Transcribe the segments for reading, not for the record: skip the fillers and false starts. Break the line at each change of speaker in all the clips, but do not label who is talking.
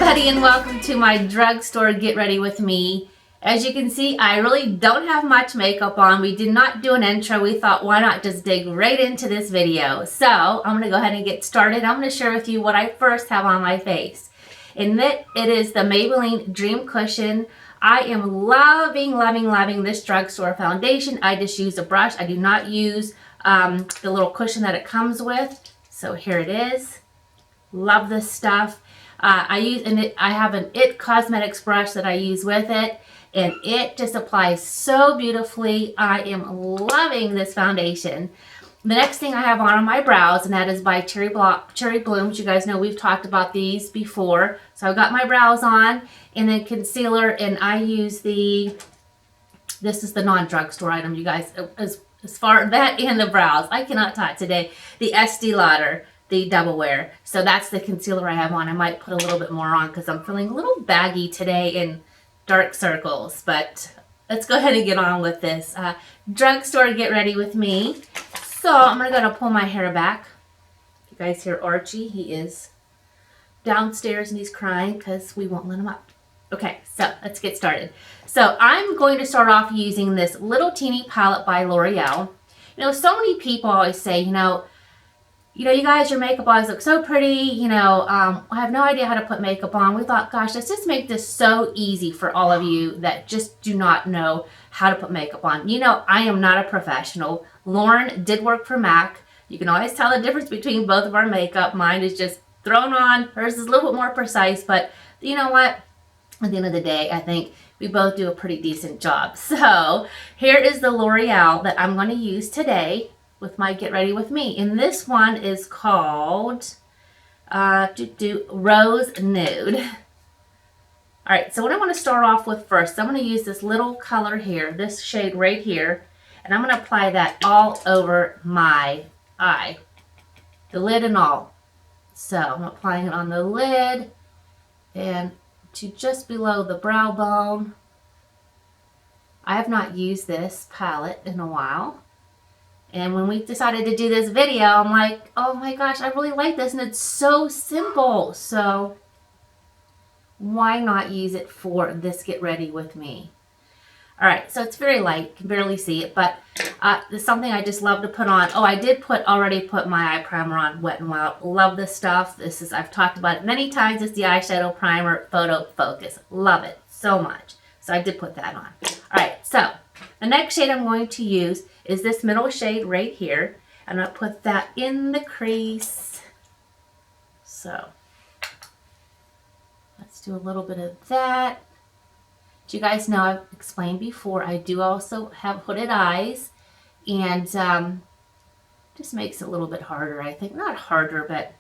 everybody, and welcome to my drugstore Get Ready With Me. As you can see, I really don't have much makeup on. We did not do an intro. We thought, why not just dig right into this video? So I'm going to go ahead and get started. I'm going to share with you what I first have on my face. And it is the Maybelline Dream Cushion. I am loving this drugstore foundation. I just use a brush. I do not use the little cushion that it comes with. So here it is. Love this stuff. I have an IT Cosmetics brush that I use with it, and it just applies so beautifully. I am loving this foundation. The next thing I have on are my brows, and that is by Cherry Blooms. You guys know we've talked about these before. So I've got my brows on, and then concealer, and I use this is the non-drugstore item, you guys, as far that and the brows. I cannot talk today. The SD Lauder, the Double Wear. So that's the concealer I have on. I might put a little bit more on because I'm feeling a little baggy today in dark circles. But let's go ahead and get on with this. Drugstore Get Ready With Me. So I'm going to pull my hair back. You guys hear Archie? He is downstairs and he's crying because we won't let him up. Okay, so let's get started. So I'm going to start off using this little teeny palette by L'Oreal. You know, so many people always say, you know, you guys, your makeup always looks so pretty. I have no idea how to put makeup on. We thought, gosh, let's just make this so easy for all of you that just do not know how to put makeup on. You know, I am not a professional. Lauren did work for MAC. You can always tell the difference between both of our makeup. Mine is just thrown on. Hers is a little bit more precise, but you know what? At the end of the day, I think we both do a pretty decent job. So here is the L'Oreal that I'm going to use today with my Get Ready With Me. And this one is called Rose Nude. All right, so what I want to start off with first, I'm going to use this little color here, this shade right here, and I'm going to apply that all over my eye, the lid and all. So I'm applying it on the lid and to just below the brow bone. I have not used this palette in a while. And when we decided to do this video, I'm like, oh my gosh, I really like this. And it's so simple. So why not use it for this Get Ready With Me? All right, so it's very light. You can barely see it. But it's something I just love to put on. Oh, I did already put my eye primer on Wet n Wild. Love this stuff. I've talked about it many times. It's the eyeshadow primer Photo Focus. Love it so much. So I did put that on. All right, so the next shade I'm going to use is this middle shade right here. I'm going to put that in the crease. So let's do a little bit of that. As you guys know, I've explained before, I do also have hooded eyes, and just makes it a little bit harder, I think. Not harder, but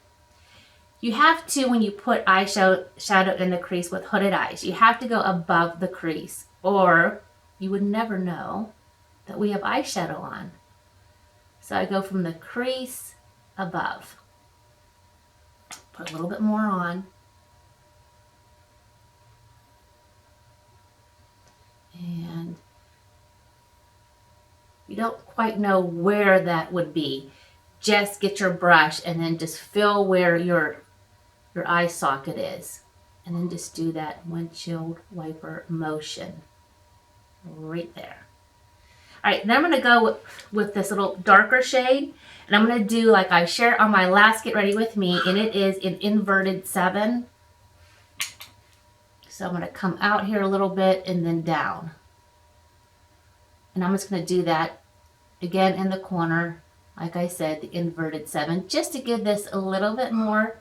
you have to, when you put eyeshadow in the crease with hooded eyes, you have to go above the crease, or you would never know that we have eyeshadow on. So I go from the crease above. Put a little bit more on. And you don't quite know where that would be. Just get your brush and then just fill where your eye socket is. And then just do that windshield wiper motion right there. All right, then I'm going to go with this little darker shade, and I'm going to do like I shared on my last Get Ready With Me, and it is in inverted 7. So I'm going to come out here a little bit and then down. And I'm just going to do that again in the corner, like I said, the inverted 7, just to give this a little bit more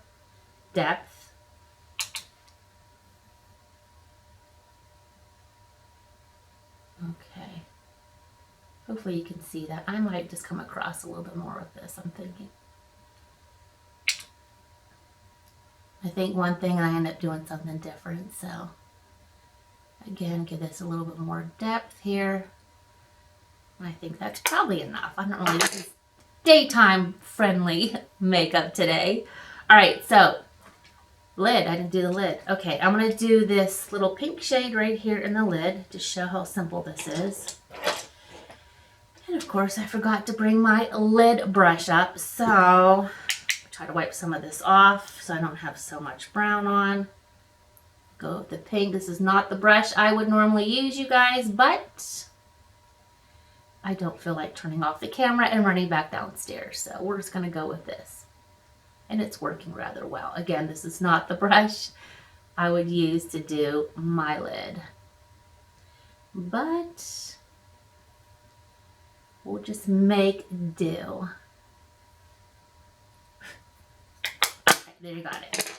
depth. Okay. Hopefully you can see that. I might just come across a little bit more with this, I'm thinking. I think one thing, and I end up doing something different. So again, give this a little bit more depth here. I think that's probably enough. I don't really use daytime friendly makeup today. All right, so lid. I didn't do the lid. Okay, I'm going to do this little pink shade right here in the lid to show how simple this is. And of course, I forgot to bring my lid brush up, so I'll try to wipe some of this off so I don't have so much brown on. go with the pink. This is not the brush I would normally use, you guys, but I don't feel like turning off the camera and running back downstairs. So we're just going to go with this. And it's working rather well. Again, this is not the brush I would use to do my lid. But we'll just make do. There you got it.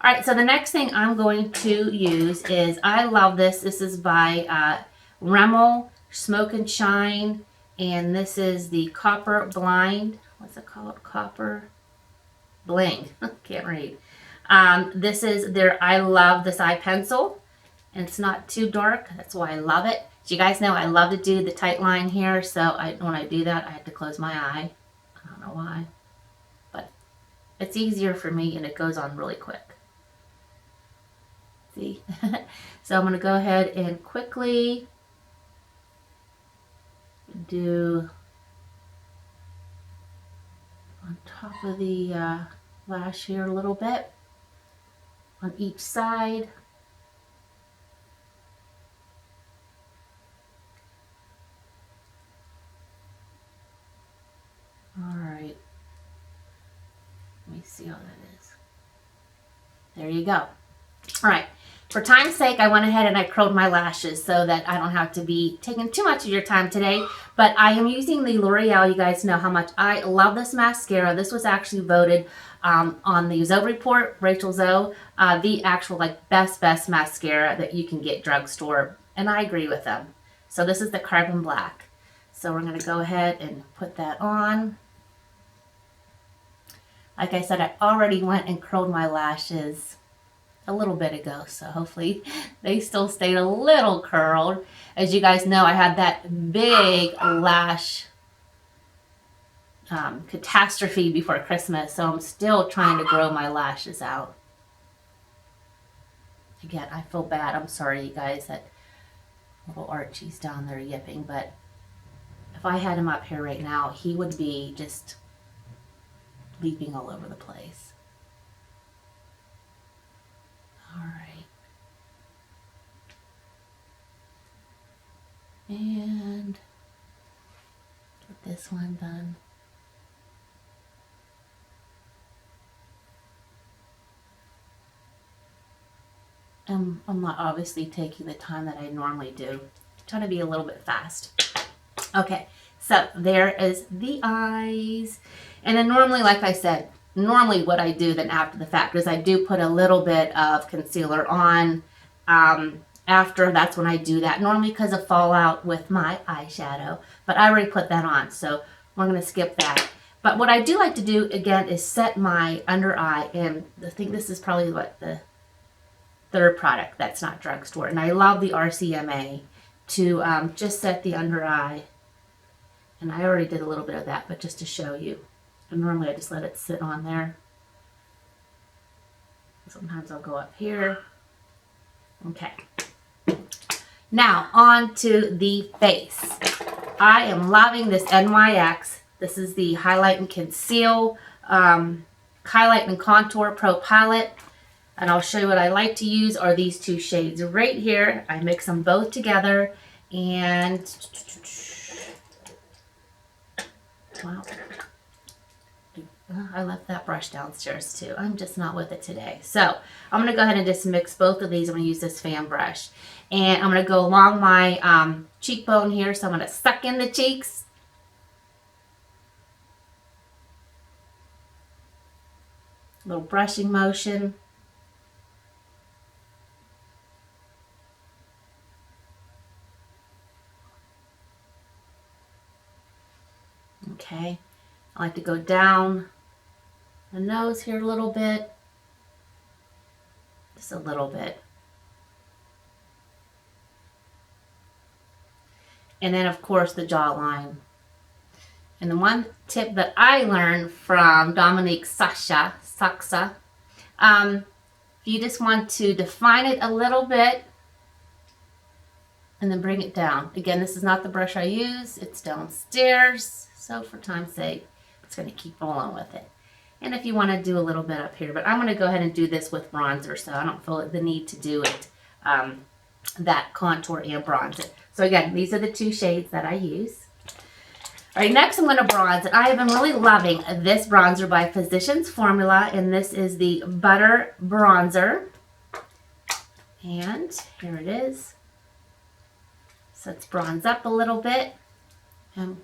All right, so the next thing I'm going to use is, I love this. This is by Rimmel Smoke and Shine, and this is the Copper Blind. What's it called? Copper Bling. Can't read. This is their I Love This Eye Pencil, and it's not too dark. That's why I love it. As you guys know, I love to do the tight line here, so when I do that, I have to close my eye. I don't know why, but it's easier for me, and it goes on really quick. See? So I'm going to go ahead and quickly do on top of the lash here a little bit on each side. All right. Let me see how that is. There you go. All right. For time's sake, I went ahead and I curled my lashes so that I don't have to be taking too much of your time today. But I am using the L'Oreal. You guys know how much I love this mascara. This was actually voted on the Zoe report, Rachel Zoe, the actual best mascara that you can get drugstore. And I agree with them. So this is the Carbon Black. So we're going to go ahead and put that on. Like I said, I already went and curled my lashes a little bit ago, so hopefully they still stayed a little curled. As you guys know, I had that big lash catastrophe before Christmas, so I'm still trying to grow my lashes out. Again, I feel bad. I'm sorry, you guys, that little Archie's down there yipping, but if I had him up here right now, he would be just leaping all over the place. All right. And get this one done. I'm not obviously taking the time that I normally do. I'm trying to be a little bit fast. Okay, so there is the eyes. And then normally, like I said, normally what I do then after the fact is I do put a little bit of concealer on after. That's when I do that, normally because of fallout with my eyeshadow, but I already put that on, so we're going to skip that. But what I do like to do again is set my under eye, and I think this is probably what the third product that's not drugstore, and I love the RCMA to just set the under eye, and I already did a little bit of that, but just to show you. And normally I just let it sit on there. Sometimes I'll go up here. Okay. Now on to the face. I am loving this NYX. This is the Highlight and Conceal Highlight and Contour Pro Palette. And I'll show you what I like to use are these two shades right here. I mix them both together and wow. I left that brush downstairs too. I'm just not with it today. So I'm going to go ahead and just mix both of these. I'm going to use this fan brush. And I'm going to go along my cheekbone here. So I'm going to suck in the cheeks. A little brushing motion. Okay. I like to go down the nose here a little bit, just a little bit. And then of course the jawline. And the one tip that I learned from Dominique Saxa, if you just want to define it a little bit and then bring it down. Again, this is not the brush I use, it's downstairs, so for time's sake, it's going to keep rolling with it. And if you want to do a little bit up here, but I'm going to go ahead and do this with bronzer, so I don't feel the need to do it, that contour and bronzer. So again, these are the two shades that I use. All right, next I'm going to bronze, and I have been really loving this bronzer by Physicians Formula, and this is the Butter Bronzer. And here it is. So let's bronze up a little bit. I'm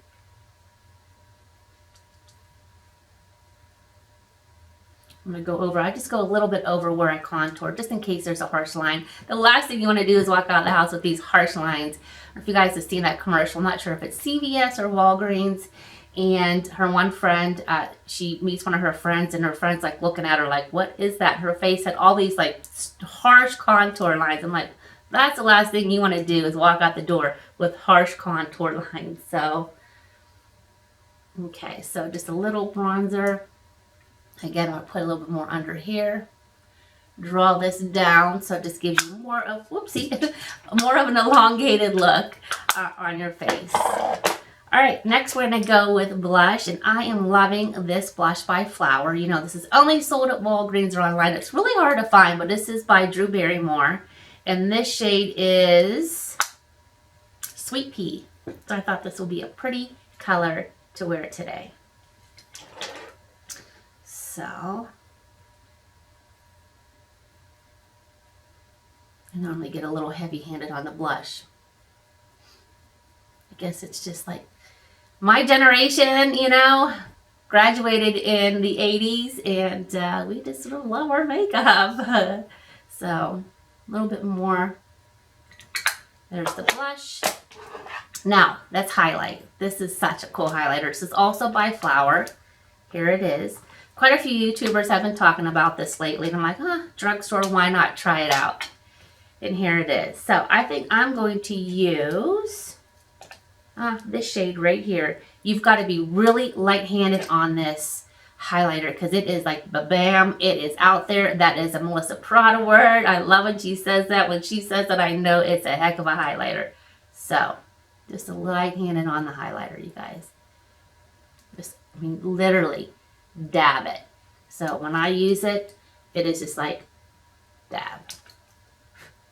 going to go over, I just go a little bit over where I contour, just in case there's a harsh line. The last thing you want to do is walk out of the house with these harsh lines. If you guys have seen that commercial, I'm not sure if it's CVS or Walgreens, and her one friend, she meets one of her friends, and her friend's like looking at her like, what is that? Her face had all these like harsh contour lines. I'm like, that's the last thing you want to do is walk out the door with harsh contour lines. So, okay, so just a little bronzer. Again, I'm going to put a little bit more under here. Draw this down so it just gives you more of, whoopsie, more of an elongated look on your face. All right, next we're going to go with blush, and I am loving this blush by Flower. You know, this is only sold at Walgreens or online. It's really hard to find, but this is by Drew Barrymore, and this shade is Sweet Pea. So I thought this will be a pretty color to wear today. So, I normally get a little heavy-handed on the blush. I guess it's just like my generation, you know, graduated in the 80s, and we just sort of love our makeup. So, a little bit more. There's the blush. Now, let's highlight. This is such a cool highlighter. This is also by Flower. Here it is. Quite a few YouTubers have been talking about this lately, and I'm like, drugstore, why not try it out? And here it is. So I think I'm going to use this shade right here. You've got to be really light-handed on this highlighter because it is like ba-bam. It is out there. That is a Melissa Prada word. I love when she says that. When she says that, I know it's a heck of a highlighter. So just a light-handed on the highlighter, you guys. Just, I mean, literally dab it. So when I use it, it is just like dab.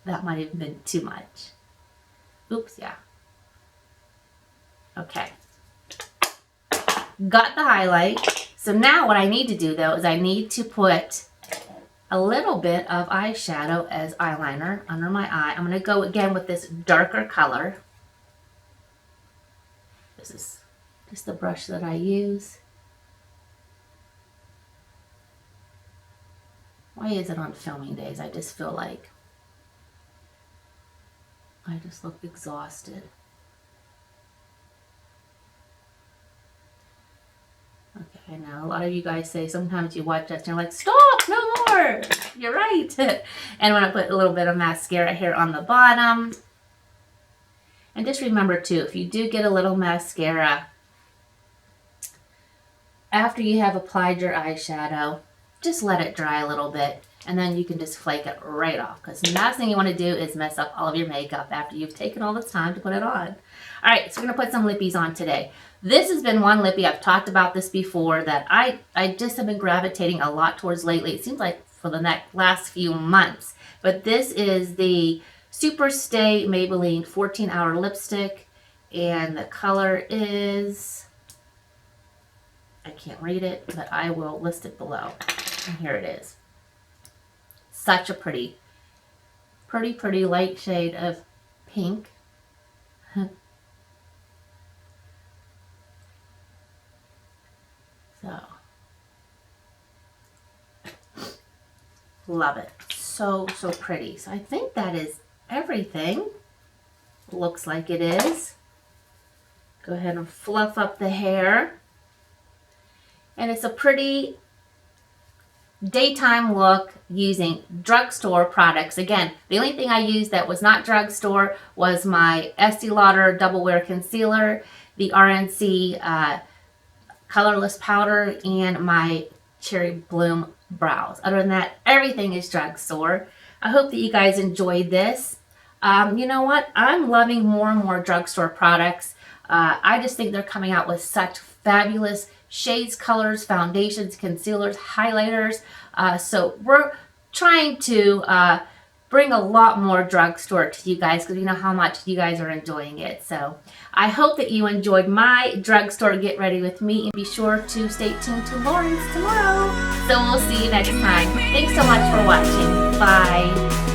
That might have been too much. Oops, yeah. Okay. Got the highlight. So now what I need to do though is I need to put a little bit of eyeshadow as eyeliner under my eye. I'm going to go again with this darker color. This is just the brush that I use. Why is it on filming days? I just feel like I just look exhausted. Okay, now a lot of you guys say sometimes you watch this and you're like, stop, no more. You're right. And I'm going to put a little bit of mascara here on the bottom. And just remember too, if you do get a little mascara after you have applied your eyeshadow, just let it dry a little bit, and then you can just flake it right off, because the last thing you want to do is mess up all of your makeup after you've taken all this time to put it on. All right, so we're going to put some lippies on today. This has been one lippy, I've talked about this before, that I just have been gravitating a lot towards lately. It seems like for the last few months. But this is the Super Stay Maybelline 14-Hour Lipstick, and the color is, I can't read it, but I will list it below. And here it is. Such a pretty light shade of pink. So, love it. So pretty. So I think that is everything. Looks like it is. Go ahead and fluff up the hair. And it's a pretty daytime look using drugstore products. Again, the only thing I used that was not drugstore was my Estee Lauder Double Wear Concealer, the RNC Colorless Powder, and my Cherry Bloom Brows. Other than that, everything is drugstore. I hope that you guys enjoyed this. You know what? I'm loving more and more drugstore products. I just think they're coming out with such fabulous shades, colors, foundations, concealers, highlighters. So we're trying to bring a lot more drugstore to you guys because we know how much you guys are enjoying it. So I hope that you enjoyed my drugstore Get Ready With Me, and be sure to stay tuned to Lauren's tomorrow. So we'll see you next time. Thanks so much for watching. Bye.